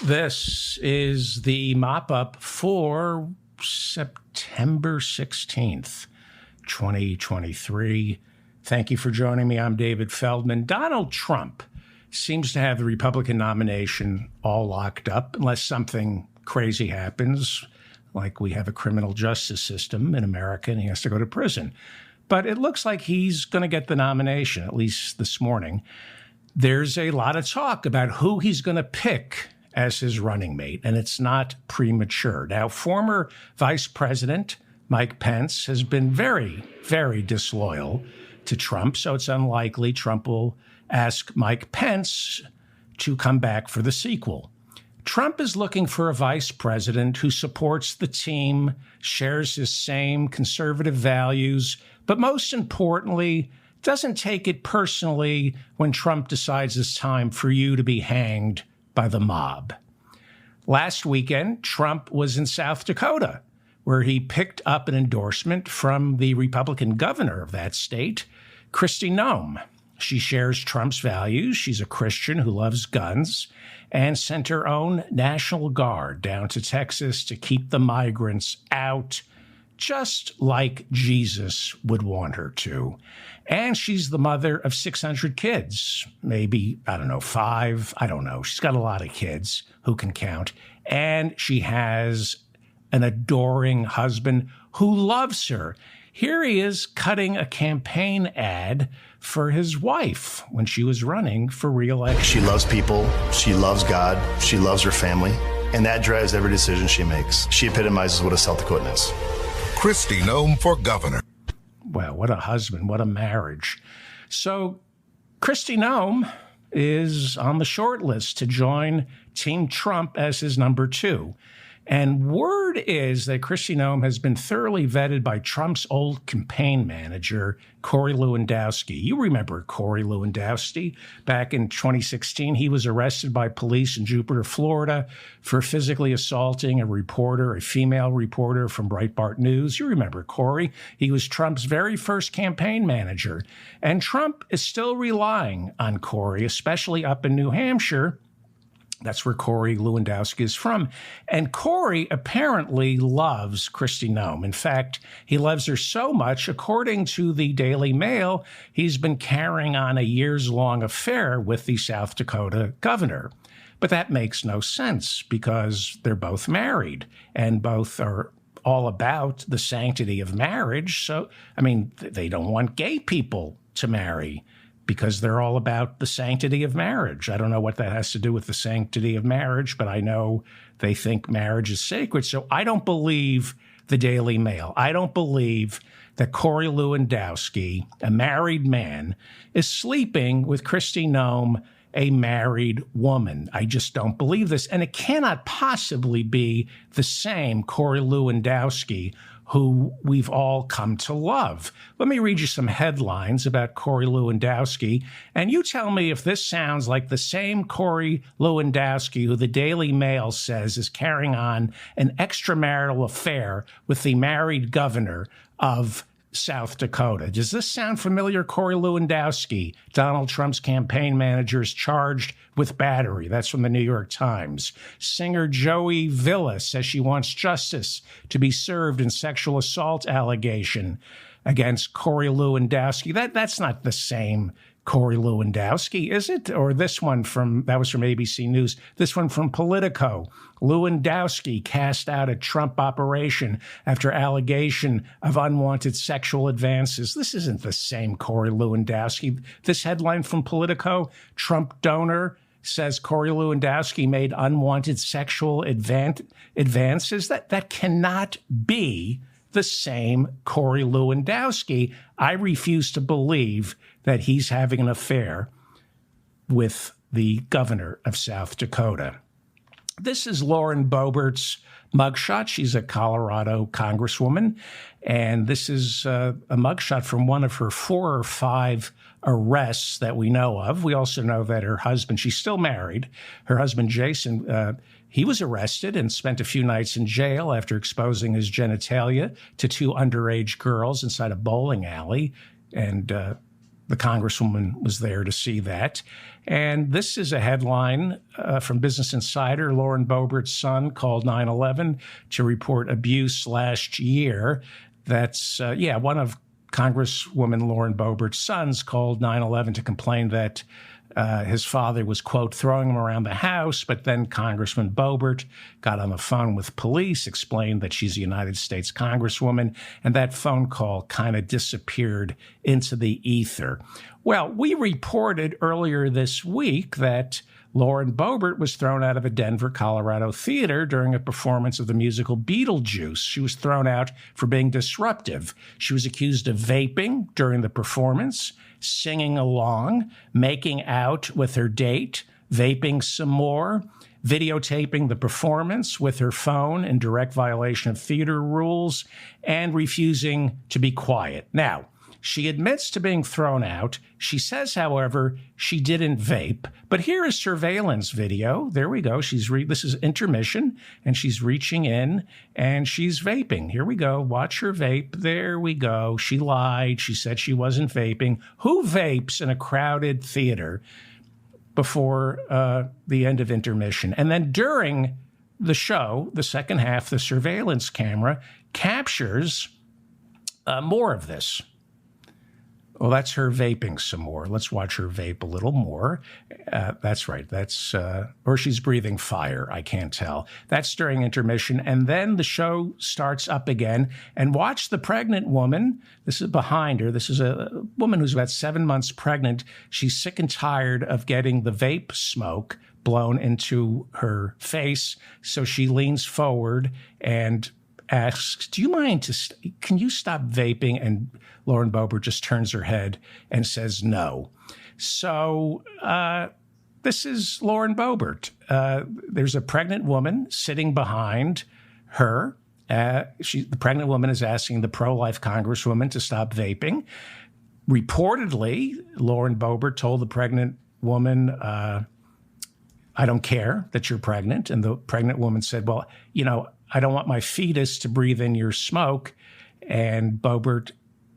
This is the mop-up for September 16th, 2023. Thank you for joining me. I'm David Feldman. Donald Trump seems to have the Republican nomination all locked up unless something crazy happens, like we have a criminal justice system in America and he has to go to prison. But it looks like he's going to get the nomination, at least this morning. There's a lot of talk about who he's going to pick as his running mate, and it's not premature. Now, former Vice President Mike Pence has been very, very disloyal to Trump, so it's unlikely Trump will ask Mike Pence to come back for the sequel. Trump is looking for a vice president who supports the team, shares his same conservative values, but most importantly, doesn't take it personally when Trump decides it's time for you to be hanged by the mob. Last weekend, Trump was in South Dakota, where he picked up an endorsement from the Republican governor of that state, Kristi Noem. She shares Trump's values. She's a Christian who loves guns and sent her own National Guard down to Texas to keep the migrants out, just like Jesus would want her to. And she's the mother of 600 kids, maybe, 5, I don't know. She's got a lot of kids who can count. And she has an adoring husband who loves her. Here he is cutting a campaign ad for his wife when she was running for re-election. She loves people. She loves God. She loves her family. And that drives every decision she makes. She epitomizes what a South Dakotan is. Kristi Noem for governor. Well, what a husband, what a marriage. So Kristi Noem is on the short list to join Team Trump as his number 2. And word is that Kristi Noem has been thoroughly vetted by Trump's old campaign manager, Corey Lewandowski. You remember Corey Lewandowski. Back in 2016, he was arrested by police in Jupiter, Florida, for physically assaulting a female reporter from Breitbart News. You remember Corey. He was Trump's very first campaign manager. And Trump is still relying on Corey, especially up in New Hampshire. That's where Corey Lewandowski is from. And Corey apparently loves Kristi Noem. In fact, he loves her so much, according to the Daily Mail, he's been carrying on a years-long affair with the South Dakota governor. But that makes no sense because they're both married and both are all about the sanctity of marriage. So, they don't want gay people to marry, because they're all about the sanctity of marriage. I don't know what that has to do with the sanctity of marriage, but I know they think marriage is sacred. So I don't believe the Daily Mail. I don't believe that Corey Lewandowski, a married man, is sleeping with Kristi Noem, a married woman. I just don't believe this. And it cannot possibly be the same Corey Lewandowski who we've all come to love. Let me read you some headlines about Corey Lewandowski, and you tell me if this sounds like the same Corey Lewandowski who the Daily Mail says is carrying on an extramarital affair with the married governor of South Dakota. Does this sound familiar? Corey Lewandowski, Donald Trump's campaign manager, is charged with battery. That's from the New York Times. Singer Joey Villa says she wants justice to be served in sexual assault allegation against Corey Lewandowski. That's not the same Corey Lewandowski, is it? Or this one that was from ABC News. This one from Politico. Lewandowski cast out a Trump operation after allegation of unwanted sexual advances. This isn't the same Corey Lewandowski. This headline from Politico, Trump donor says Corey Lewandowski made unwanted sexual advances. That cannot be the same Corey Lewandowski. I refuse to believe that he's having an affair with the governor of South Dakota. This is Lauren Boebert's mugshot. She's a Colorado congresswoman, and this is a mugshot from one of her 4 or 5 arrests that we know of. We also know that her husband, she's still married, her husband Jason, he was arrested and spent a few nights in jail after exposing his genitalia to 2 underage girls inside a bowling alley. And the Congresswoman was there to see that. And this is a headline from Business Insider. Lauren Boebert's son called 9/11 to report abuse last year. That's, one of Congresswoman Lauren Boebert's sons called 9/11 to complain that his father was, quote, throwing him around the house. But then Congressman Boebert got on the phone with police, explained that she's a United States Congresswoman, and that phone call kind of disappeared into the ether. Well, we reported earlier this week that Lauren Boebert was thrown out of a Denver, Colorado theater during a performance of the musical Beetlejuice. She was thrown out for being disruptive. She was accused of vaping during the performance, singing along, making out with her date, vaping some more, videotaping the performance with her phone in direct violation of theater rules, and refusing to be quiet. Now, she admits to being thrown out. She says, however, she didn't vape. But here is surveillance video. There we go. This is intermission, and she's reaching in, and she's vaping. Here we go. Watch her vape. There we go. She lied. She said she wasn't vaping. Who vapes in a crowded theater before the end of intermission? And then during the show, the second half, the surveillance camera captures more of this. Well, that's her vaping some more. Let's watch her vape a little more. That's right. Or she's breathing fire. I can't tell. That's during intermission. And then the show starts up again. And watch the pregnant woman. This is behind her. This is a woman who's about 7 months pregnant. She's sick and tired of getting the vape smoke blown into her face. So she leans forward and asks, do you mind can you stop vaping? And Lauren Boebert just turns her head and says no. So this is Lauren Boebert. There's a pregnant woman sitting behind her. The pregnant woman is asking the pro-life Congresswoman to stop vaping. Reportedly, Lauren Boebert told the pregnant woman, I don't care that you're pregnant. And the pregnant woman said, well, I don't want my fetus to breathe in your smoke. And Boebert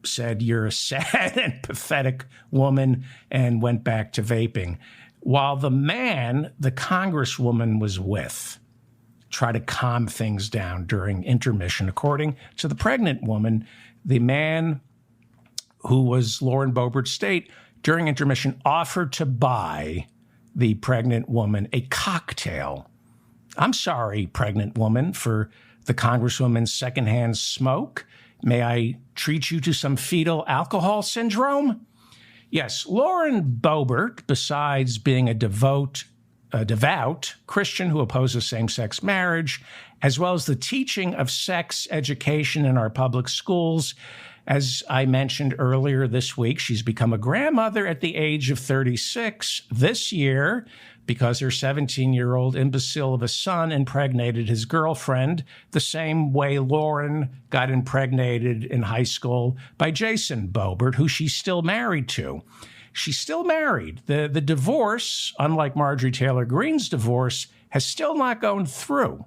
said, you're a sad and pathetic woman, and went back to vaping. While the man the Congresswoman was with tried to calm things down during intermission, according to the pregnant woman, the man who was Lauren Boebert's date during intermission offered to buy the pregnant woman a cocktail. I'm sorry, pregnant woman, for the Congresswoman's secondhand smoke. May I treat you to some fetal alcohol syndrome? Yes, Lauren Boebert, besides being a devout Christian who opposes same-sex marriage, as well as the teaching of sex education in our public schools, as I mentioned earlier this week, she's become a grandmother at the age of 36 this year because her 17-year-old imbecile of a son impregnated his girlfriend the same way Lauren got impregnated in high school by Jason Boebert, who she's still married to. She's still married. The divorce, unlike Marjorie Taylor Greene's divorce, has still not gone through.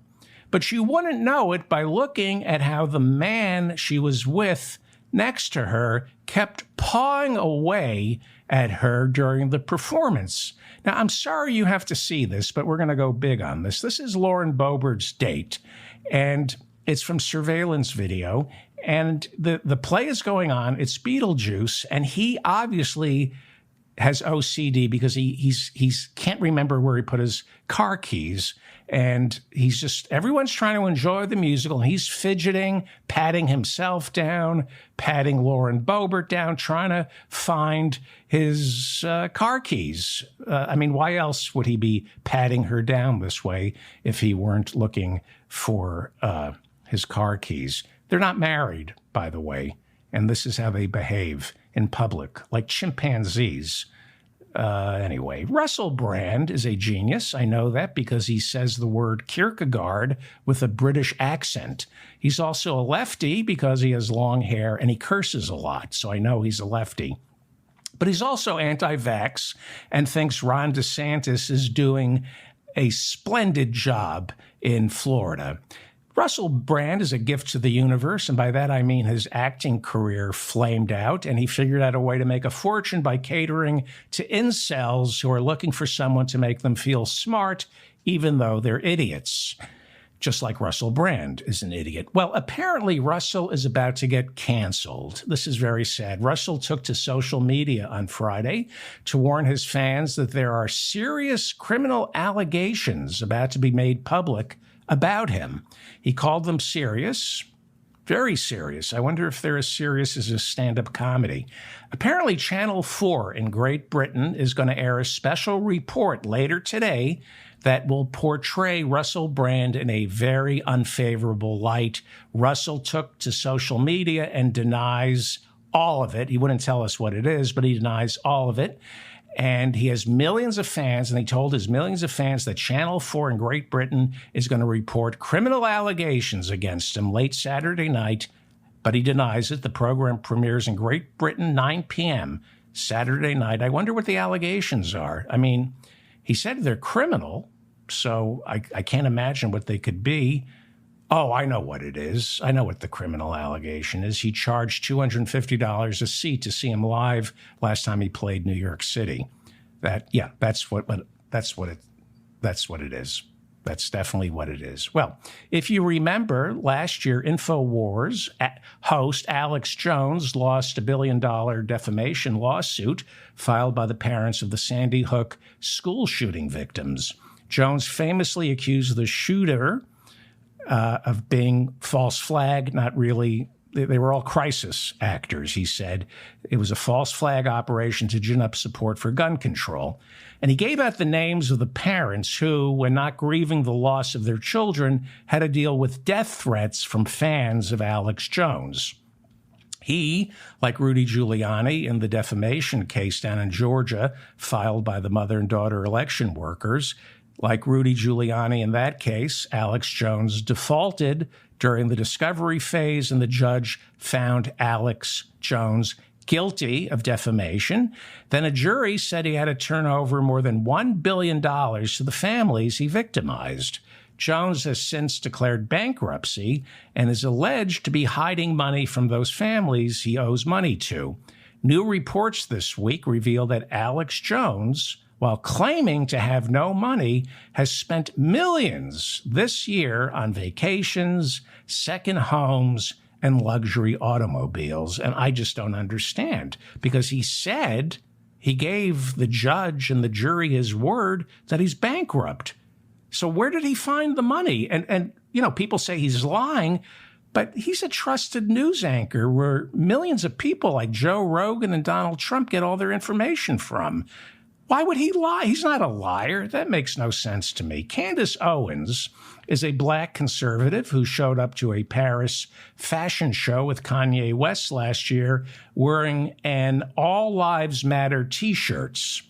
But you wouldn't know it by looking at how the man she was with next to her kept pawing away at her during the performance. Now, I'm sorry you have to see this, but we're going to go big on this. This is Lauren Boebert's date, and it's from surveillance video. And the play is going on. It's Beetlejuice, and he obviously has OCD because he's can't remember where he put his car keys. And everyone's trying to enjoy the musical. And he's fidgeting, patting himself down, patting Lauren Boebert down, trying to find his car keys. Why else would he be patting her down this way if he weren't looking for his car keys? They're not married, by the way. And this is how they behave in public, like chimpanzees. Anyway, Russell Brand is a genius. I know that because he says the word Kierkegaard with a British accent. He's also a lefty because he has long hair and he curses a lot, so I know he's a lefty. But he's also anti-vax and thinks Ron DeSantis is doing a splendid job in Florida. Russell Brand is a gift to the universe, and by that I mean his acting career flamed out, and he figured out a way to make a fortune by catering to incels who are looking for someone to make them feel smart, even though they're idiots. Just like Russell Brand is an idiot. Well, apparently Russell is about to get canceled. This is very sad. Russell took to social media on Friday to warn his fans that there are serious criminal allegations about to be made public about him. He called them serious, very serious. I wonder if they're as serious as a stand-up comedy. Apparently, Channel 4 in Great Britain is going to air a special report later today that will portray Russell Brand in a very unfavorable light. Russell took to social media and denies all of it. He wouldn't tell us what it is, but he denies all of it. And he has millions of fans, and he told his millions of fans that Channel 4 in Great Britain is going to report criminal allegations against him late Saturday night, but he denies it. The program premieres in Great Britain, 9 p.m. Saturday night. I wonder what the allegations are. I mean, he said they're criminal, so I can't imagine what they could be. Oh, I know what it is. I know what the criminal allegation is. He charged $250 a seat to see him live last time he played New York City. That's what it is. That's definitely what it is. Well, if you remember, last year, InfoWars host Alex Jones lost a $1 billion defamation lawsuit filed by the parents of the Sandy Hook school shooting victims. Jones famously accused the shooter of being false flag, not really. They were all crisis actors, he said. It was a false flag operation to gin up support for gun control. And he gave out the names of the parents who, when not grieving the loss of their children, had to deal with death threats from fans of Alex Jones. He, like Rudy Giuliani in the defamation case down in Georgia, filed by the mother and daughter election workers, like Rudy Giuliani in that case, Alex Jones defaulted during the discovery phase, and the judge found Alex Jones guilty of defamation. Then a jury said he had to turn over more than $1 billion to the families he victimized. Jones has since declared bankruptcy and is alleged to be hiding money from those families he owes money to. New reports this week reveal that Alex Jones, while claiming to have no money, has spent millions this year on vacations, second homes, and luxury automobiles. And I just don't understand, because he said he gave the judge and the jury his word that he's bankrupt. So where did he find the money? And you know, people say he's lying, but he's a trusted news anchor where millions of people like Joe Rogan and Donald Trump get all their information from. Why would he lie? He's not a liar. That makes no sense to me. Candace Owens is a black conservative who showed up to a Paris fashion show with Kanye West last year wearing an All Lives Matter T-shirts.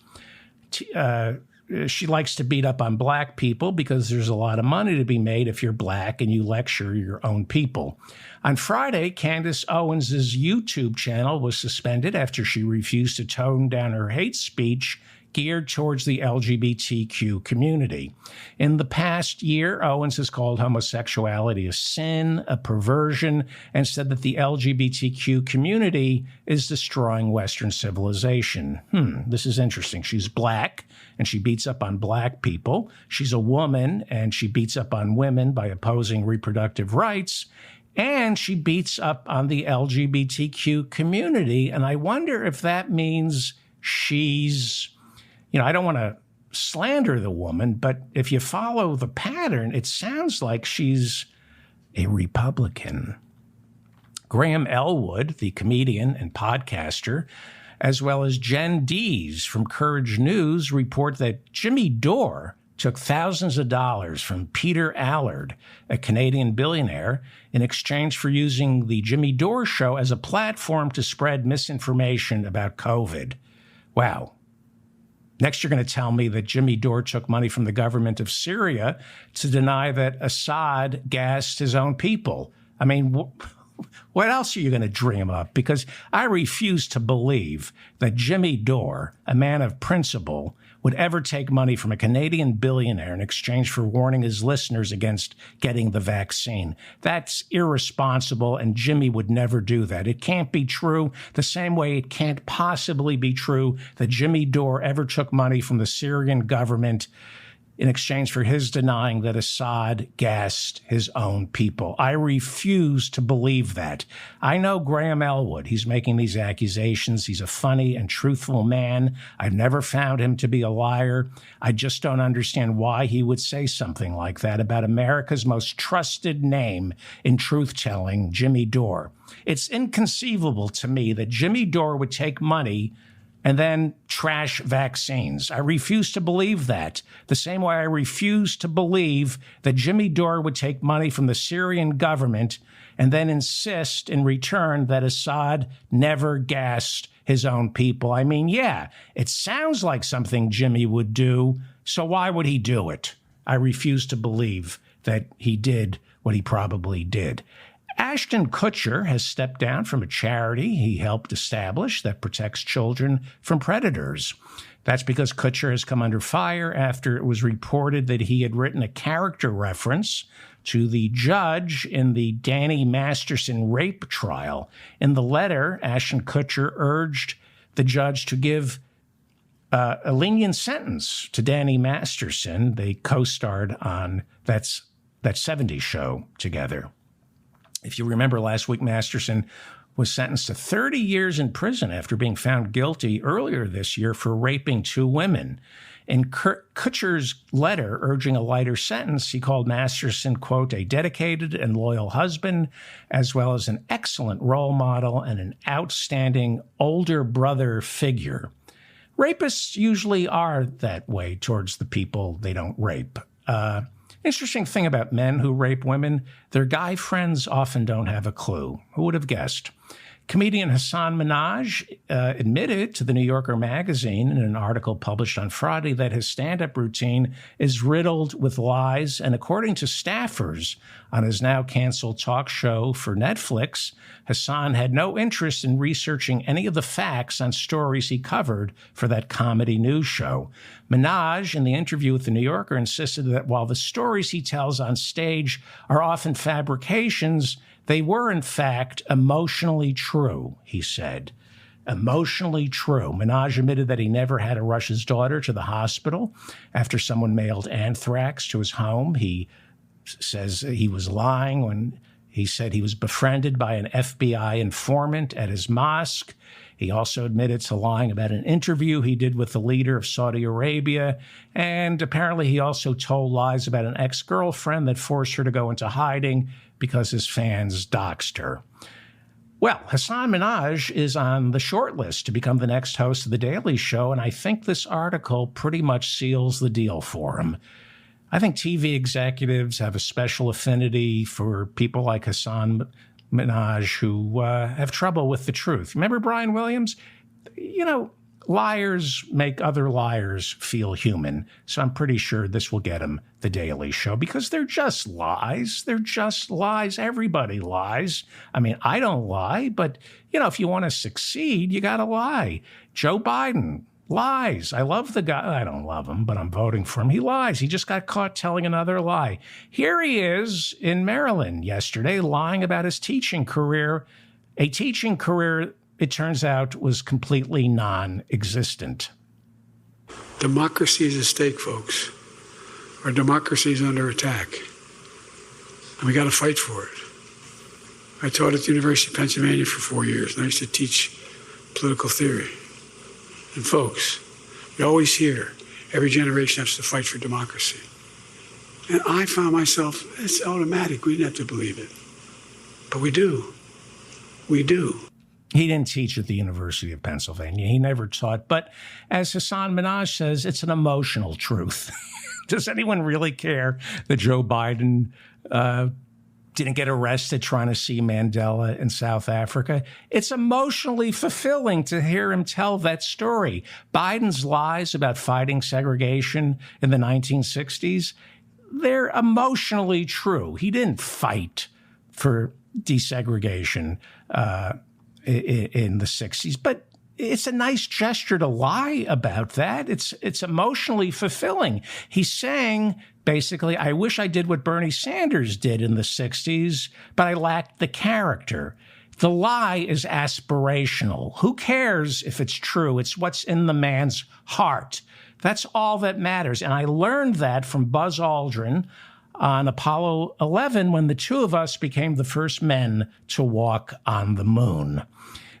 She likes to beat up on black people because there's a lot of money to be made if you're black and you lecture your own people. On Friday, Candace Owens' YouTube channel was suspended after she refused to tone down her hate speech geared towards the LGBTQ community. In the past year, Owens has called homosexuality a sin, a perversion, and said that the LGBTQ community is destroying Western civilization. This is interesting. She's black, and she beats up on black people. She's a woman, and she beats up on women by opposing reproductive rights. And she beats up on the LGBTQ community. And I wonder if that means she's, I don't want to slander the woman, but if you follow the pattern, it sounds like she's a Republican. Graham Elwood, the comedian and podcaster, as well as Jen Dees from Courage News, report that Jimmy Dore took thousands of dollars from Peter Allard, a Canadian billionaire, in exchange for using the Jimmy Dore Show as a platform to spread misinformation about COVID. Wow. Next, you're going to tell me that Jimmy Dore took money from the government of Syria to deny that Assad gassed his own people. I mean, what else are you going to dream up? Because I refuse to believe that Jimmy Dore, a man of principle, would ever take money from a Canadian billionaire in exchange for warning his listeners against getting the vaccine. That's irresponsible, and Jimmy would never do that. It can't be true, the same way it can't possibly be true that Jimmy Dore ever took money from the Syrian government in exchange for his denying that Assad gassed his own people. I refuse to believe that. I know Graham Elwood. He's making these accusations. He's a funny and truthful man. I've never found him to be a liar. I just don't understand why he would say something like that about America's most trusted name in truth-telling, Jimmy Dore. It's inconceivable to me that Jimmy Dore would take money and then trash vaccines. I refuse to believe that. The same way I refuse to believe that Jimmy Dore would take money from the Syrian government and then insist in return that Assad never gassed his own people. I mean, yeah, it sounds like something Jimmy would do, so why would he do it? I refuse to believe that he did what he probably did. Ashton Kutcher has stepped down from a charity he helped establish that protects children from predators. That's because Kutcher has come under fire after it was reported that he had written a character reference to the judge in the Danny Masterson rape trial. In the letter, Ashton Kutcher urged the judge to give a lenient sentence to Danny Masterson. They co-starred on that 70s show together. If you remember last week, Masterson was sentenced to 30 years in prison after being found guilty earlier this year for raping 2 women. In Kutcher's letter urging a lighter sentence, he called Masterson, quote, a dedicated and loyal husband, as well as an excellent role model and an outstanding older brother figure. Rapists usually are that way towards the people they don't rape. Interesting thing about men who rape women, their guy friends often don't have a clue. Who would have guessed? Comedian Hasan Minhaj admitted to the New Yorker magazine in an article published on Friday that his stand-up routine is riddled with lies, and according to staffers on his now canceled talk show for Netflix, Hasan had no interest in researching any of the facts on stories he covered for that comedy news show. Minhaj, in the interview with the New Yorker, insisted that while the stories he tells on stage are often fabrications, they were, in fact, emotionally true, he said. Emotionally true. Minhaj admitted that he never had to rush his daughter to the hospital after someone mailed anthrax to his home. He says he was lying when he said he was befriended by an FBI informant at his mosque. He also admitted to lying about an interview he did with the leader of Saudi Arabia. And apparently he also told lies about an ex-girlfriend that forced her to go into hiding because his fans doxed her. Well, Hasan Minhaj is on the short list to become the next host of The Daily Show, and I think this article pretty much seals the deal for him. I think TV executives have a special affinity for people like Hasan Minhaj who have trouble with the truth. Remember Brian Williams? You know, liars make other liars feel human. So I'm pretty sure this will get him The Daily Show because they're just lies. They're just lies. Everybody lies. I mean, I don't lie, but, you know, if you want to succeed, you got to lie. Joe Biden lies. I love the guy. I don't love him, but I'm voting for him. He lies. He just got caught telling another lie. Here he is in Maryland yesterday lying about his teaching career, a teaching career it turns out was completely non-existent. Democracy is at stake, folks. Our democracy is under attack. And we got to fight for it. I taught at the University of Pennsylvania for 4 years, and I used to teach political theory. And folks, you always hear every generation has to fight for democracy. And I found myself, it's automatic. We didn't have to believe it. But we do. We do. He didn't teach at the University of Pennsylvania. He never taught. But as Hasan Minhaj says, it's an emotional truth. Does anyone really care that Joe Biden didn't get arrested trying to see Mandela in South Africa? It's emotionally fulfilling to hear him tell that story. Biden's lies about fighting segregation in the 1960s, they're emotionally true. He didn't fight for desegregation in the 60s. But it's a nice gesture to lie about that. It's emotionally fulfilling. He's saying, basically, I wish I did what Bernie Sanders did in the 60s, but I lacked the character. The lie is aspirational. Who cares if it's true? It's what's in the man's heart. That's all that matters. And I learned that from Buzz Aldrin on Apollo 11 when the two of us became the first men to walk on the moon.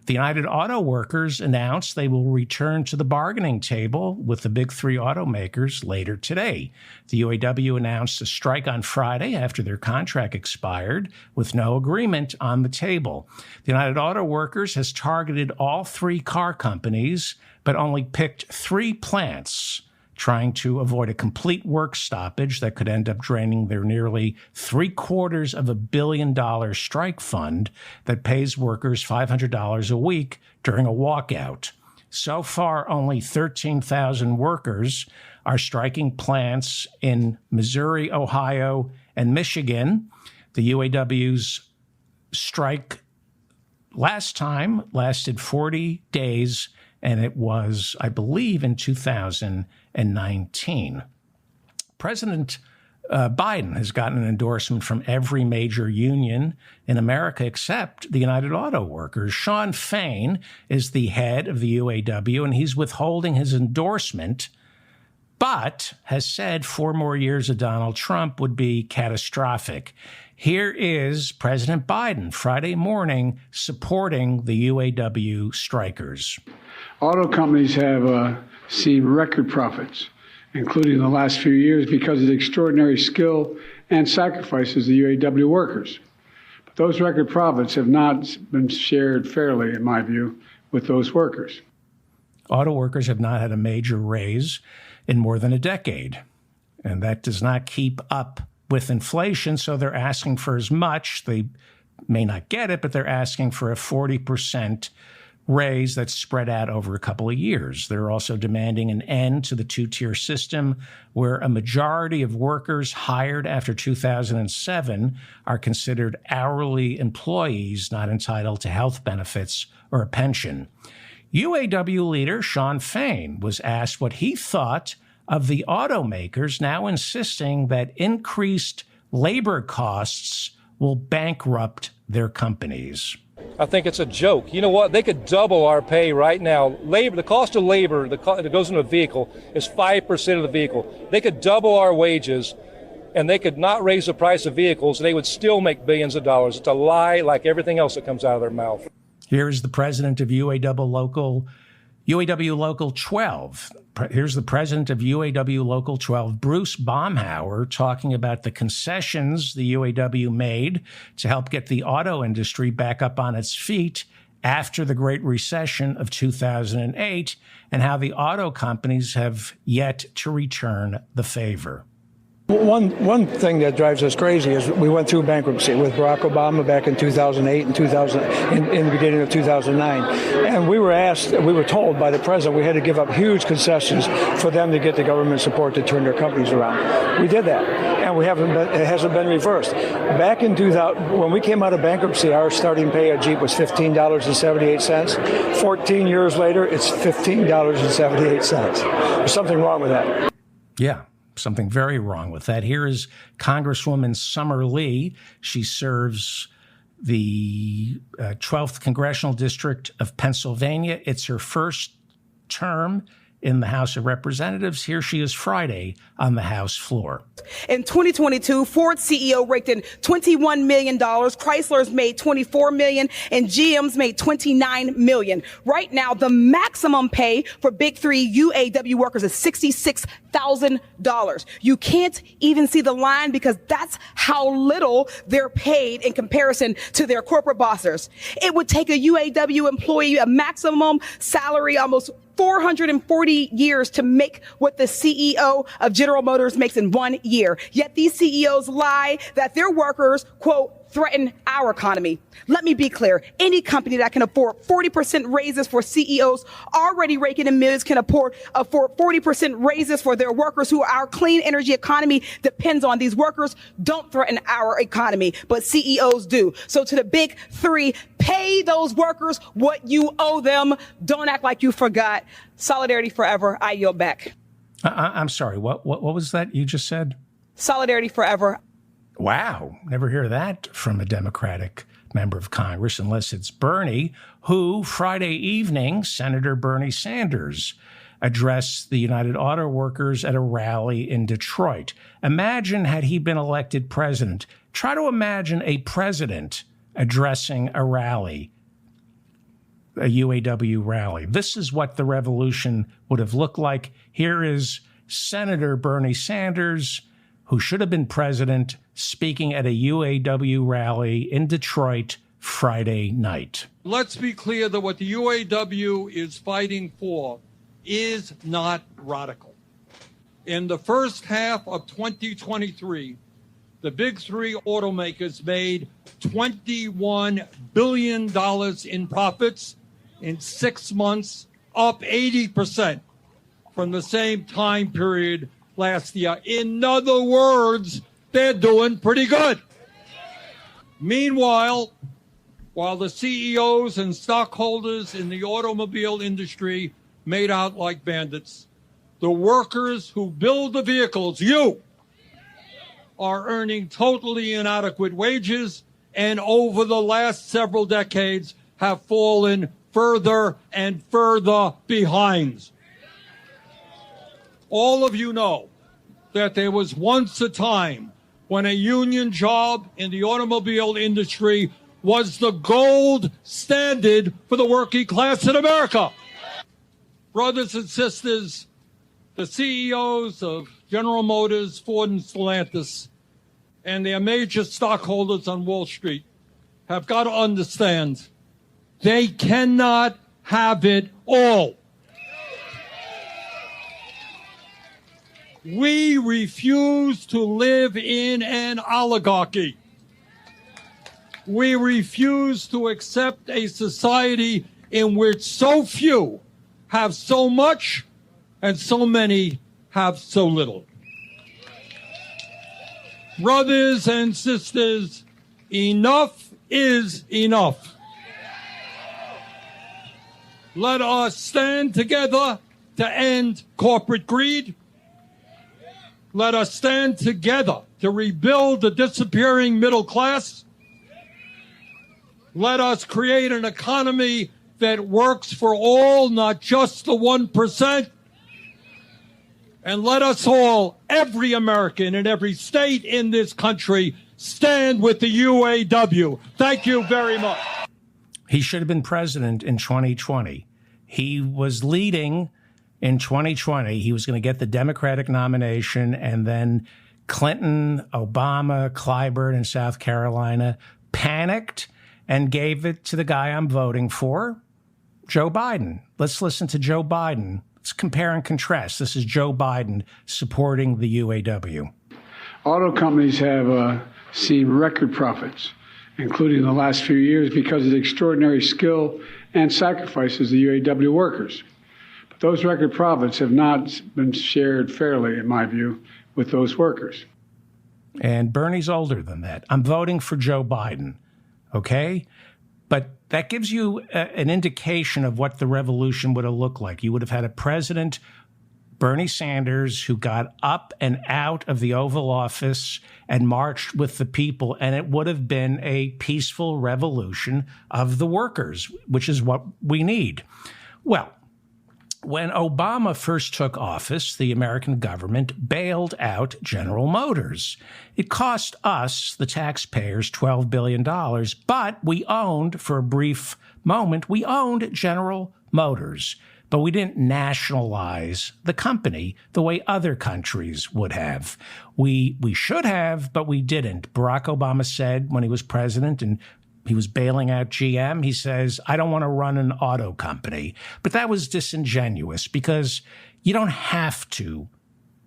The United Auto Workers announced they will return to the bargaining table with the big three automakers later today. The UAW announced a strike on Friday after their contract expired with no agreement on the table. The United Auto Workers has targeted all three car companies, but only picked 3 plants, trying to avoid a complete work stoppage that could end up draining their nearly $750 million strike fund that pays workers $500 a week during a walkout. So far, only 13,000 workers are striking plants in Missouri, Ohio, and Michigan. The UAW's strike last time lasted 40 days, and it was, I believe, in 2019. President Biden has gotten an endorsement from every major union in America except the United Auto Workers. Shawn Fain is the head of the UAW, and he's withholding his endorsement, but has said 4 more years of Donald Trump would be catastrophic. Here is President Biden Friday morning supporting the UAW strikers. Auto companies have seen record profits, including in the last few years, because of the extraordinary skill and sacrifices of the UAW workers. But those record profits have not been shared fairly, in my view, with those workers. Auto workers have not had a major raise in more than a decade, and that does not keep up with inflation, so they're asking for as much. They may not get it, but they're asking for a 40% raise that's spread out over a couple of years. They're also demanding an end to the 2-tier system where a majority of workers hired after 2007 are considered hourly employees not entitled to health benefits or a pension. UAW leader Shawn Fain was asked what he thought of the automakers now insisting that increased labor costs will bankrupt their companies. I think it's a joke. You know what? They could double our pay right now. The cost of labor that goes into a vehicle is 5% of the vehicle. They could double our wages, and they could not raise the price of vehicles. They would still make billions of dollars. It's a lie like everything else that comes out of their mouth. Here's the president of UAW Local 12. Here's the president of UAW Local 12, Bruce Baumhauer, talking about the concessions the UAW made to help get the auto industry back up on its feet after the Great Recession of 2008, and how the auto companies have yet to return the favor. One thing that drives us crazy is we went through bankruptcy with Barack Obama back in 2008 and in the beginning of 2009. And we were told by the president we had to give up huge concessions for them to get the government support to turn their companies around. We did that, and it hasn't been reversed. Back in 2000, when we came out of bankruptcy, our starting pay at Jeep was $15.78. 14 years later, it's $15.78. There's something wrong with that. Yeah. Something very wrong with that. Here is Congresswoman Summer Lee. She serves the 12th Congressional District of Pennsylvania. It's her first term in the House of Representatives. Here she is Friday on the House floor. In 2022, Ford CEO raked in $21 million, Chrysler's made $24 million, and GM's made $29 million. Right now, the maximum pay for Big Three UAW workers is $66,000. You can't even see the line because that's how little they're paid in comparison to their corporate bosses. It would take a UAW employee a maximum salary almost 440 years to make what the CEO of General Motors makes in 1 year. Yet these CEOs lie that their workers, quote, threaten our economy. Let me be clear. Any company that can afford 40% raises for CEOs already raking in millions can afford 40% raises for their workers who our clean energy economy depends on. These workers don't threaten our economy, but CEOs do. So to the big three, pay those workers what you owe them. Don't act like you forgot. Solidarity forever. I yield back. I'm sorry. What was that you just said? Solidarity forever. Wow. Never hear that from a Democratic member of Congress, unless it's Bernie, who Friday evening, Senator Bernie Sanders addressed the United Auto Workers at a rally in Detroit. Imagine had he been elected president. Try to imagine a president addressing a rally, a UAW rally. This is what the revolution would have looked like. Here is Senator Bernie Sanders, who should have been president, speaking at a UAW rally in Detroit Friday night. Let's be clear that what the UAW is fighting for is not radical. In the first half of 2023, the big three automakers made $21 billion in profits in 6 months, up 80% from the same time period last year. In other words, they're doing pretty good. Meanwhile, while the CEOs and stockholders in the automobile industry made out like bandits, the workers who build the vehicles, you, are earning totally inadequate wages, and over the last several decades have fallen further and further behind. All of you know that there was once a time when a union job in the automobile industry was the gold standard for the working class in America. Brothers and sisters, the CEOs of General Motors, Ford, and Stellantis, and their major stockholders on Wall Street have got to understand they cannot have it all. We refuse to live in an oligarchy. We refuse to accept a society in which so few have so much and so many have so little. Brothers and sisters, enough is enough. Let us stand together to end corporate greed. Let us stand together to rebuild the disappearing middle class. Let us create an economy that works for all, not just the 1%. And let us all, every American in every state in this country, stand with the UAW. Thank you very much. He should have been president in 2020. He was leading in 2020. He was going to get the Democratic nomination, and then Clinton, Obama, Clyburn in South Carolina panicked and gave it to the guy I'm voting for, Joe Biden. Let's listen to Joe Biden. Let's compare and contrast. This is Joe Biden supporting the UAW. Auto companies have seen record profits, including the last few years, because of the extraordinary skill and sacrifices of the UAW workers. But those record profits have not been shared fairly, in my view, with those workers. And Bernie's older than that. I'm voting for Joe Biden, okay? But that gives you an indication of what the revolution would have looked like. You would have had a president, Bernie Sanders, who got up and out of the Oval Office and marched with the people, and it would have been a peaceful revolution of the workers, which is what we need. Well, when Obama first took office, the American government bailed out General Motors. It cost us, the taxpayers, $12 billion, but we owned, for a brief moment, we owned General Motors. But we didn't nationalize the company the way other countries would have. We should have, but we didn't. Barack Obama said when he was president and he was bailing out GM, he says, I don't want to run an auto company. But that was disingenuous because you don't have to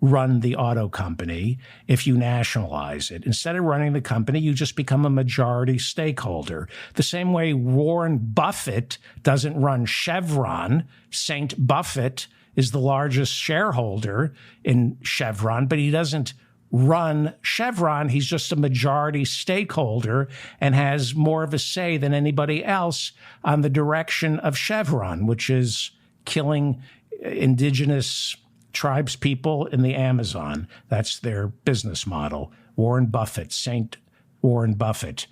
run the auto company if you nationalize it. Instead of running the company, you just become a majority stakeholder. The same way Warren Buffett doesn't run Chevron. St. Buffett is the largest shareholder in Chevron, but he doesn't run Chevron. He's just a majority stakeholder and has more of a say than anybody else on the direction of Chevron, which is killing indigenous tribes people in the Amazon. That's their business model. Warren Buffett, St. Warren Buffett.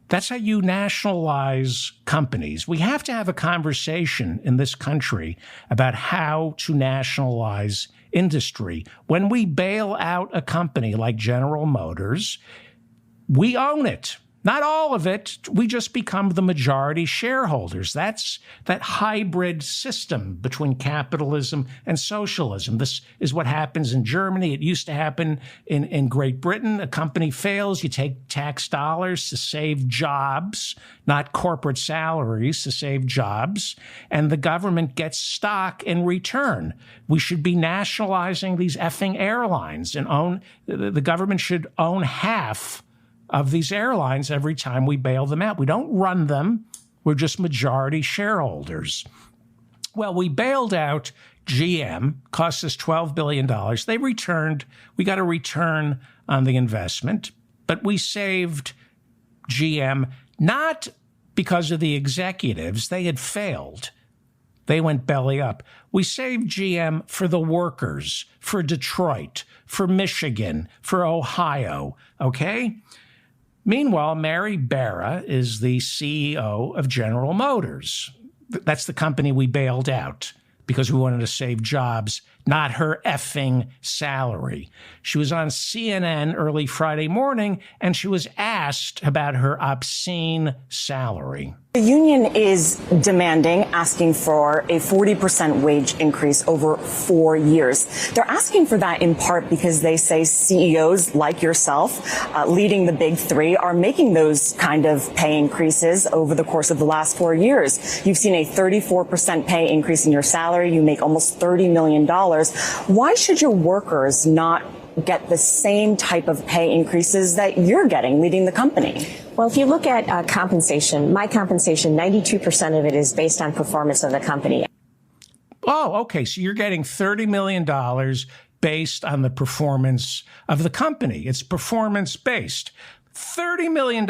That's how you nationalize companies. We have to have a conversation in this country about how to nationalize industry. When we bail out a company like General Motors, we own it. Not all of it. We just become the majority shareholders. That's that hybrid system between capitalism and socialism. This is what happens in Germany. It used to happen in Great Britain. A company fails, you take tax dollars to save jobs, not corporate salaries, to save jobs, and the government gets stock in return. We should be nationalizing these effing airlines and the government should own half of these airlines every time we bail them out. We don't run them. We're just majority shareholders. Well, we bailed out GM, cost us $12 billion. They returned. We got a return on the investment, but we saved GM not because of the executives. They had failed. They went belly up. We saved GM for the workers, for Detroit, for Michigan, for Ohio, okay? Meanwhile, Mary Barra is the CEO of General Motors. That's the company we bailed out because we wanted to save jobs, not her effing salary. She was on CNN early Friday morning, and she was asked about her obscene salary. The union is asking for a 40% wage increase over 4 years. They're asking for that in part because they say CEOs like yourself, leading the big three, are making those kind of pay increases over the course of the last 4 years. You've seen a 34% pay increase in your salary. You make almost $30 million. Why should your workers not get the same type of pay increases that you're getting leading the company? Well, if you look at compensation, my compensation, 92% of it is based on performance of the company. Oh, okay. So you're getting $30 million based on the performance of the company. It's performance-based. $30 million.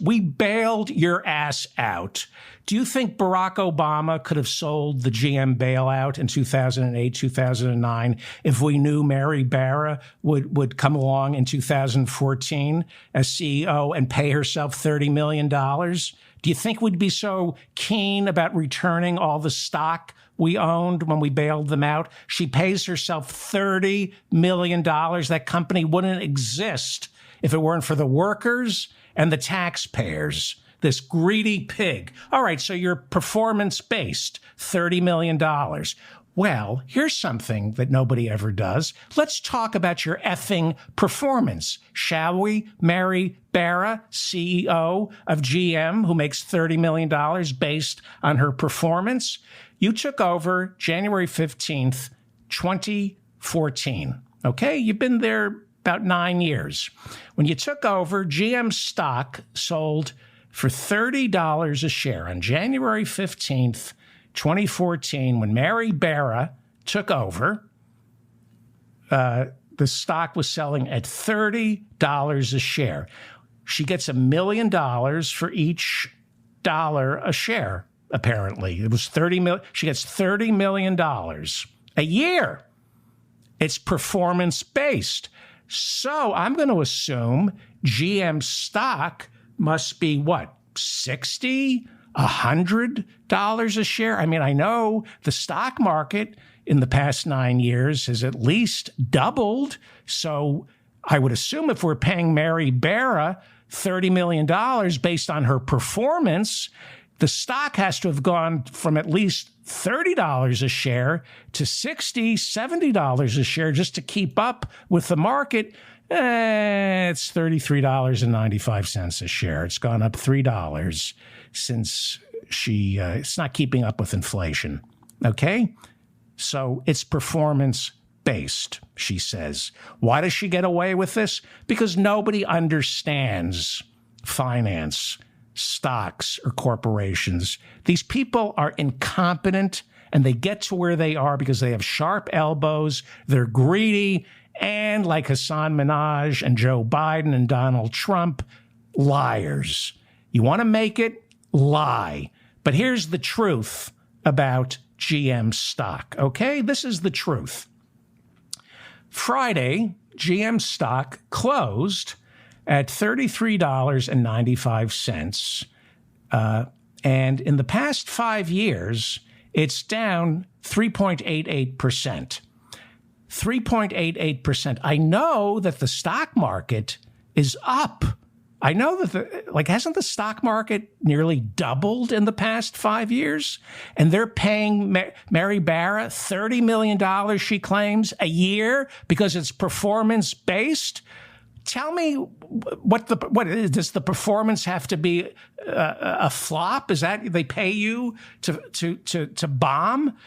We bailed your ass out. Do you think Barack Obama could have sold the GM bailout in 2008, 2009 if we knew Mary Barra would come along in 2014 as CEO and pay herself $30 million? Do you think we'd be so keen about returning all the stock we owned when we bailed them out? She pays herself $30 million. That company wouldn't exist if it weren't for the workers and the taxpayers, this greedy pig. All right, so you're performance-based, $30 million. Well, here's something that nobody ever does. Let's talk about your effing performance, shall we? Mary Barra, CEO of GM, who makes $30 million based on her performance. You took over January 15th, 2014. Okay, you've been there about 9 years. When you took over, GM stock sold for $30 a share on January 15th, 2014. When Mary Barra took over, the stock was selling at $30 a share. She gets $1 million for each dollar a share, apparently. It was $30 million. She gets $30 million a year. It's performance-based. So I'm going to assume GM stock must be what, $60, $100 a share? I mean, I know the stock market in the past 9 years has at least doubled. So I would assume if we're paying Mary Barra $30 million based on her performance, the stock has to have gone from at least $30 a share to $60, $70 a share just to keep up with the market. It's $33.95 a share. It's gone up $3 since it's not keeping up with inflation. Okay? So it's performance based, she says. Why does she get away with this? Because nobody understands finance, stocks, or corporations. These people are incompetent, and they get to where they are because they have sharp elbows, they're greedy, and like Hassan Minhaj and Joe Biden and Donald Trump, liars. You want to make it? Lie. But here's the truth about GM stock, okay? This is the truth. Friday, GM stock closed at $33.95. And in the past 5 years, it's down 3.88%. 3.88%. I know that the stock market is up. I know that hasn't the stock market nearly doubled in the past 5 years? And they're paying Mary Barra $30 million, she claims, a year because it's performance-based. Tell me does the performance have to be a flop? Is that they pay you to bomb?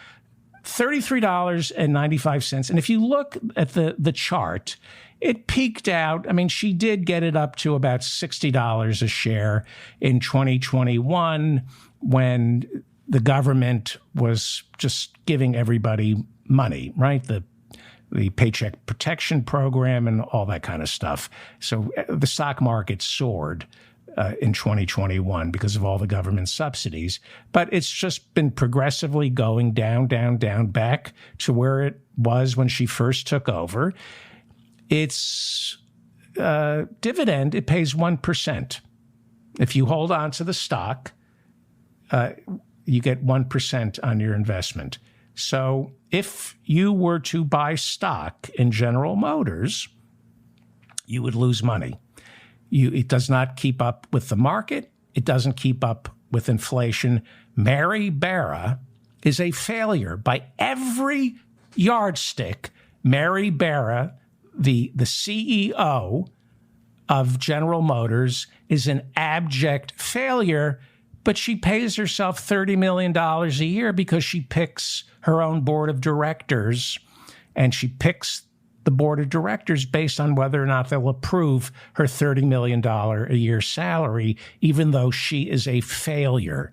$33.95. And if you look at the chart, it peaked out. I mean, she did get it up to about $60 a share in 2021 when the government was just giving everybody money, right? The Paycheck Protection Program and all that kind of stuff. So the stock market soared in 2021 because of all the government subsidies. But it's just been progressively going down, back to where it was when she first took over. Its dividend, it pays 1%. If you hold on to the stock, you get 1% on your investment. So if you were to buy stock in General Motors, you would lose money. It does not keep up with the market. It doesn't keep up with inflation. Mary Barra is a failure by every yardstick. Mary Barra, the CEO of General Motors, is an abject failure, but she pays herself $30 million a year because she picks her own board of directors, and she picks the board of directors based on whether or not they'll approve her $30 million a year salary, even though she is a failure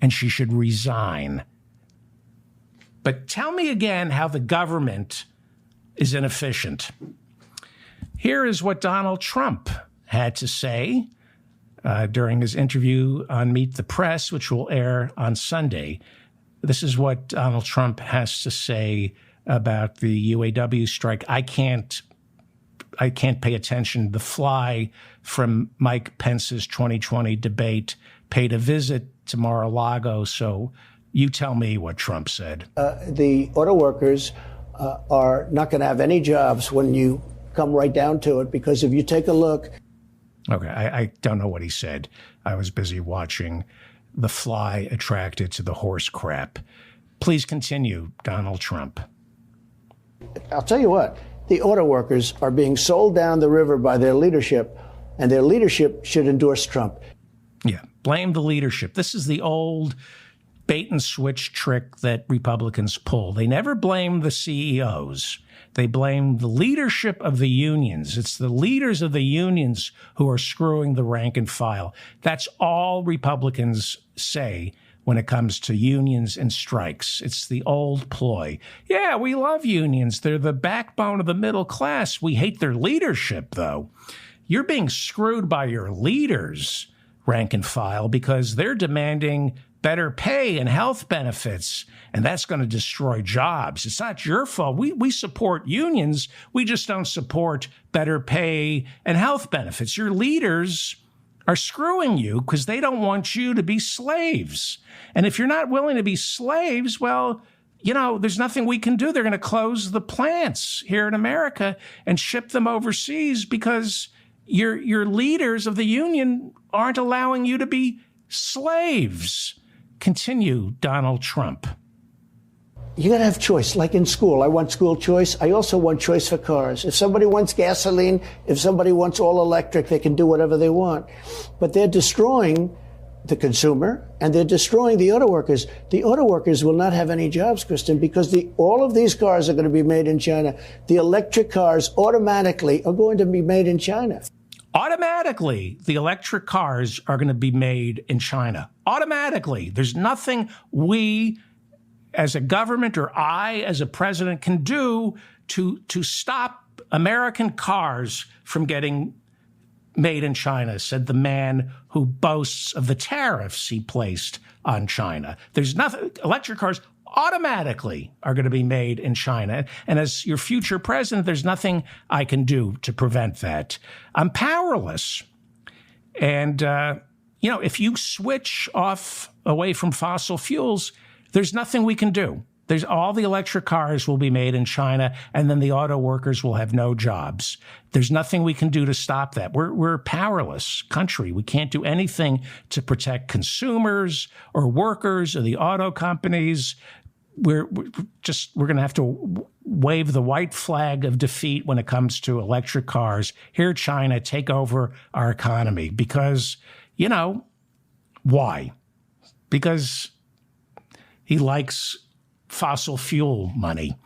and she should resign. But tell me again how the government is inefficient. Here is what Donald Trump had to say during his interview on Meet the Press, which will air on Sunday. This is what Donald Trump has to say about the UAW strike. I can't pay attention. The fly from Mike Pence's 2020 debate paid a visit to Mar-a-Lago, so you tell me what Trump said. The auto workers are not going to have any jobs when you come right down to it, because if you take a look. Okay, I don't know what he said. I was busy watching the fly attracted to the horse crap. Please continue, Donald Trump. I'll tell you what, the auto workers are being sold down the river by their leadership, and their leadership should endorse Trump. Yeah, blame the leadership. This is the old bait and switch trick that Republicans pull. They never blame the CEOs. They blame the leadership of the unions. It's the leaders of the unions who are screwing the rank and file. That's all Republicans say when it comes to unions and strikes. It's the old ploy. Yeah, we love unions. They're the backbone of the middle class. We hate their leadership, though. You're being screwed by your leaders, rank and file, because they're demanding better pay and health benefits, and that's going to destroy jobs. It's not your fault. We support unions. We just don't support better pay and health benefits. Your leaders are screwing you because they don't want you to be slaves. And if you're not willing to be slaves, well, you know, there's nothing we can do. They're going to close the plants here in America and ship them overseas because your leaders of the union aren't allowing you to be slaves. Continue, Donald Trump. You got to have choice. Like in school, I want school choice. I also want choice for cars. If somebody wants gasoline, if somebody wants all electric, they can do whatever they want. But they're destroying the consumer, and they're destroying the auto workers. The auto workers will not have any jobs, Kristen, because all of these cars are going to be made in China. The electric cars automatically are going to be made in China. Automatically, the electric cars are going to be made in China. Automatically. There's nothing we as a government or I as a president can do to stop American cars from getting made in China, said the man who boasts of the tariffs he placed on China. There's nothing, electric cars automatically are going to be made in China. And as your future president, there's nothing I can do to prevent that. I'm powerless. And, if you switch off away from fossil fuels, there's nothing we can do. There's all the electric cars will be made in China, and then the auto workers will have no jobs. There's nothing we can do to stop that. We're a powerless country. We can't do anything to protect consumers or workers or the auto companies. We're going to have to wave the white flag of defeat when it comes to electric cars. Here, China, take over our economy because, why? Because he likes fossil fuel money.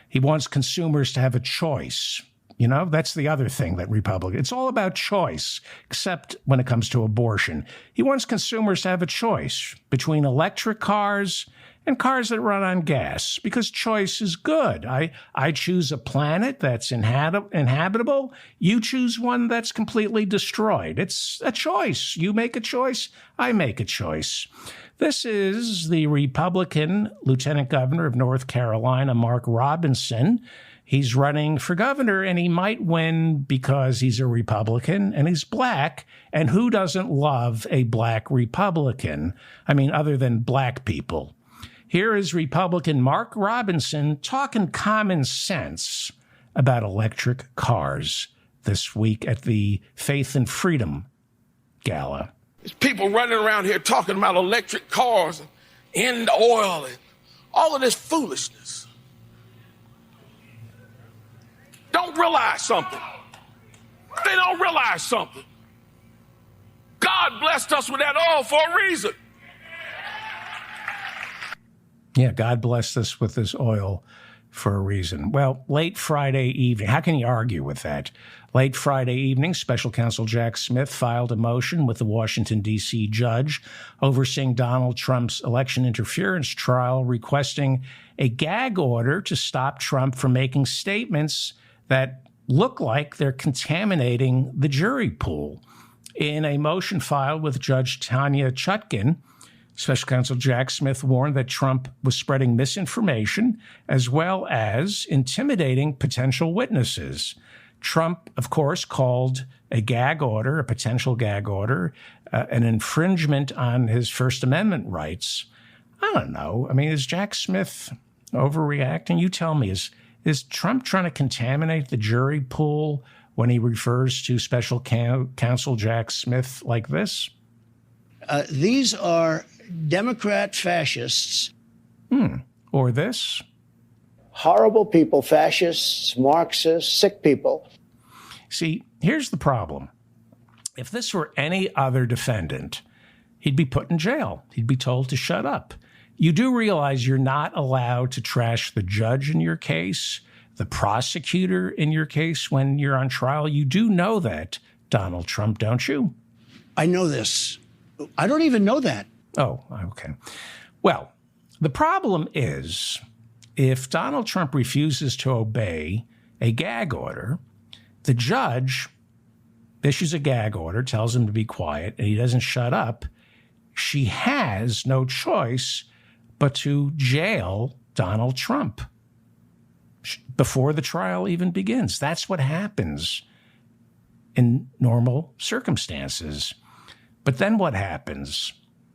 He wants consumers to have a choice. That's the other thing that it's all about choice, except when it comes to abortion. He wants consumers to have a choice between electric cars and cars that run on gas, because choice is good. I choose a planet that's inhabitable. You choose one that's completely destroyed. It's a choice. You make a choice. I make a choice. This is the Republican Lieutenant Governor of North Carolina, Mark Robinson. He's running for governor, and he might win because he's a Republican and he's black. And who doesn't love a black Republican? I mean, other than black people. Here is Republican Mark Robinson talking common sense about electric cars this week at the Faith and Freedom Gala. There's people running around here talking about electric cars and oil and all of this foolishness. Don't realize something. They don't realize something. God blessed us with that oil for a reason. Yeah, God blessed us with this oil for a reason. Well, late Friday evening, how can you argue with that? Late Friday evening, Special Counsel Jack Smith filed a motion with the Washington, D.C. judge overseeing Donald Trump's election interference trial, requesting a gag order to stop Trump from making statements that look like they're contaminating the jury pool. In a motion filed with Judge Tanya Chutkan, Special Counsel Jack Smith warned that Trump was spreading misinformation as well as intimidating potential witnesses. Trump, of course, called a gag order, a potential gag order, an infringement on his First Amendment rights. I don't know. I mean, is Jack Smith overreacting? You tell me, is Trump trying to contaminate the jury pool when he refers to Special Counsel Jack Smith like this? These are Democrat fascists. Or this? Horrible people, fascists, Marxists, sick people. See, here's the problem. If this were any other defendant, he'd be put in jail. He'd be told to shut up. You do realize you're not allowed to trash the judge in your case, the prosecutor in your case when you're on trial. You do know that, Donald Trump, don't you? I know this. I don't even know that. Oh, okay. Well, the problem is if Donald Trump refuses to obey a gag order, the judge issues a gag order, tells him to be quiet, and he doesn't shut up. She has no choice but to jail Donald Trump before the trial even begins. That's what happens in normal circumstances. But then what happens?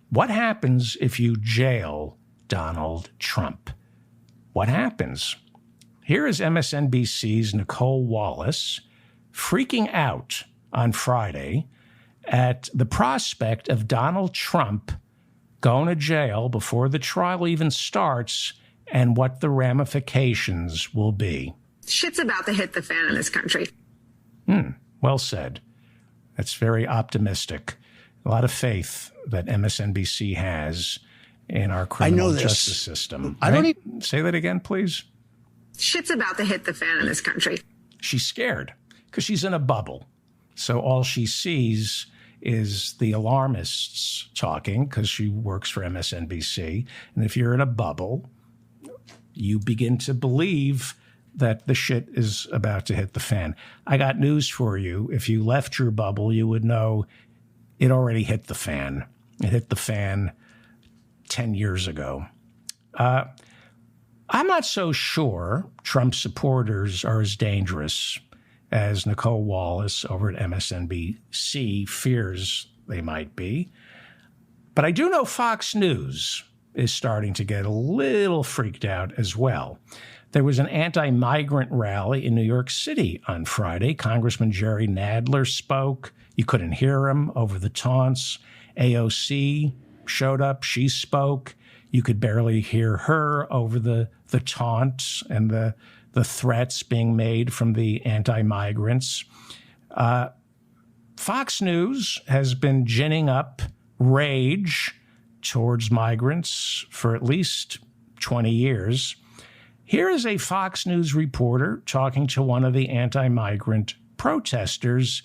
What happens if you jail Donald Trump? What happens? Here is MSNBC's Nicole Wallace freaking out on Friday at the prospect of Donald Trump going to jail before the trial even starts and what the ramifications will be. Shit's about to hit the fan in this country. Well said. That's very optimistic. a lot of faith that MSNBC has in our criminal justice system. I don't even say that again, please. Shit's about to hit the fan in this country. She's scared because she's in a bubble. So all she sees is the alarmists talking because she works for MSNBC. And if you're in a bubble, you begin to believe that the shit is about to hit the fan. I got news for you. If you left your bubble, you would know it already hit the fan. It hit the fan 10 years ago. I'm not so sure Trump supporters are as dangerous as Nicole Wallace over at MSNBC fears they might be. But I do know Fox News is starting to get a little freaked out as well. There was an anti-migrant rally in New York City on Friday. Congressman Jerry Nadler spoke. You couldn't hear him over the taunts. AOC showed up. She spoke. You could barely hear her over the taunts and the threats being made from the anti-migrants. Fox News has been ginning up rage towards migrants for at least 20 years. Here is a Fox News reporter talking to one of the anti-migrant protesters,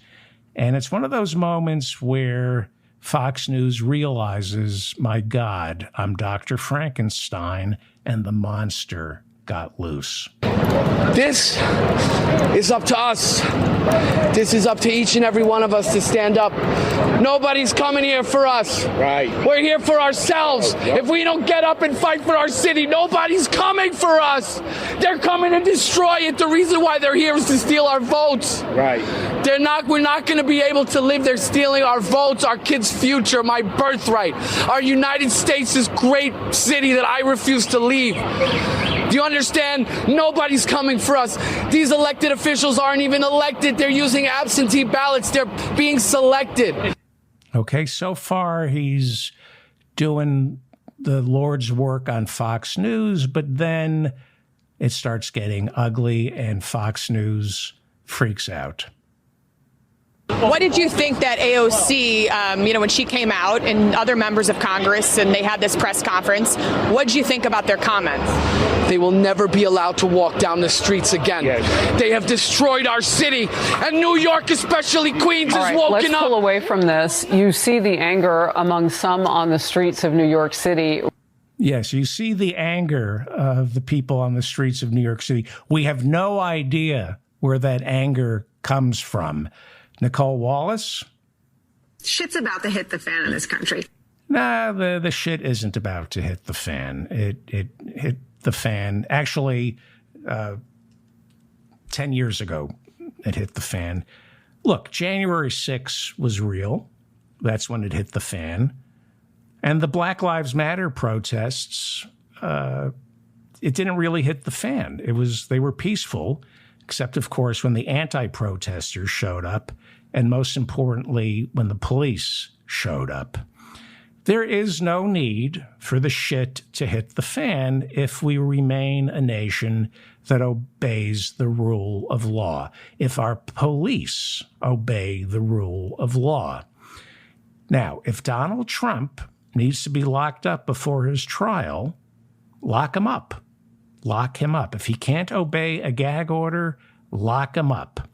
and it's one of those moments where Fox News realizes, my God, I'm Dr. Frankenstein, and the monster got loose. This is up to us. This is up to each and every one of us to stand up. Nobody's coming here for us. Right. We're here for ourselves. If we don't get up and fight for our city, nobody's coming for us. They're coming to destroy it. The reason why they're here is to steal our votes. Right. We're not going to be able to live. They're stealing our votes, our kids' future, my birthright, our United States, this great city that I refuse to leave. Do you understand? Nobody's coming for us. These elected officials aren't even elected. They're using absentee ballots. They're being selected. Okay, so far he's doing the Lord's work on Fox News, but then it starts getting ugly and Fox News freaks out. What did you think that AOC, when she came out and other members of Congress and they had this press conference, what did you think about their comments? They will never be allowed to walk down the streets again. Yes. They have destroyed our city, and New York, especially Queens, is woken let's up. Pull away from this. You see the anger among some on the streets of New York City. Yes, you see the anger of the people on the streets of New York City. We have no idea where that anger comes from. Nicole Wallace? Shit's about to hit the fan in this country. Nah, the shit isn't about to hit the fan. It hit the fan. Actually, 10 years ago, it hit the fan. Look, January 6th was real. That's when it hit the fan. And the Black Lives Matter protests, it didn't really hit the fan. They were peaceful, except, of course, when the anti-protesters showed up, and most importantly, when the police showed up. There is no need for the shit to hit the fan if we remain a nation that obeys the rule of law, if our police obey the rule of law. Now, if Donald Trump needs to be locked up before his trial, lock him up. Lock him up. If he can't obey a gag order, lock him up.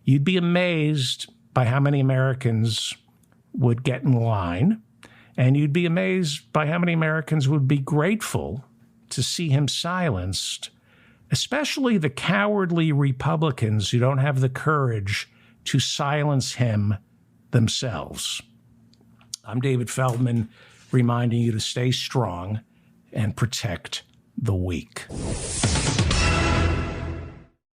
You'd be amazed by how many Americans would get in line, and you'd be amazed by how many Americans would be grateful to see him silenced, especially the cowardly Republicans who don't have the courage to silence him themselves. I'm David Feldman, reminding you to stay strong and protect the weak.